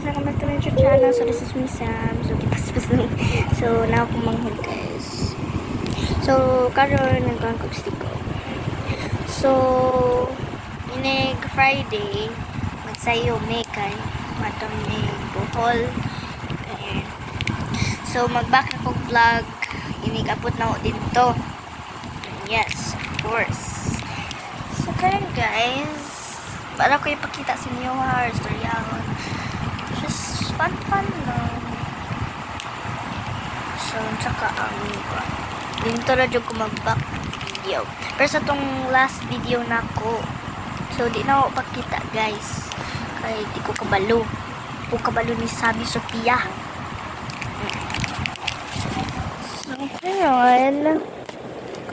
guys, welcome back to my YouTube channel. So this is me Sam. So kipas so now ako manghod guys. So karon nagkuhan ko ko. So inig Friday magsayo may kay matong may buhol. Okay. So mag-back na kong vlog. Inig upload na ko dito. Yes, of course. So karon guys, para ko ipakita sa inyo ha, storyahon. Just fun lang. So, tsaka dito na dyan ko mag-back video. Pero sa tong last video na ko, so di na ako pakita guys. Kaya di ko kabalo. O kabalo ni Sabi Sophia. So, ngayon,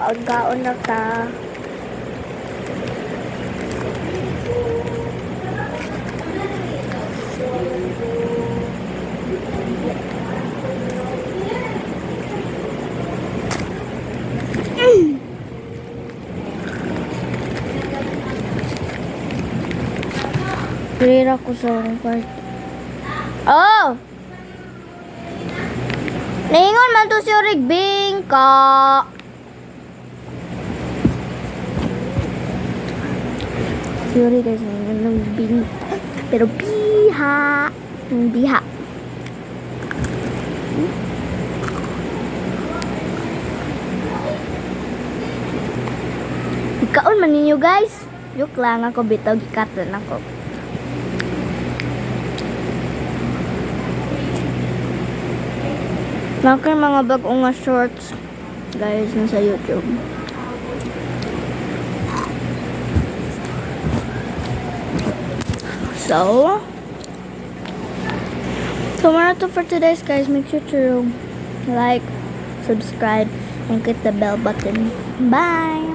kaon-kaon na ta. Rira ko sa part. Oh! Naingon man to si Origbing ka. Si Ori guys, naingon ng bing. Pero biha. Biha. Ikaon man ninyo guys. Joke lang ako bitaw gikatan ako. Nakay mga bagong nga shorts guys na sa YouTube. So marathon for today's guys. Make sure to like, subscribe, and click the bell button. Bye!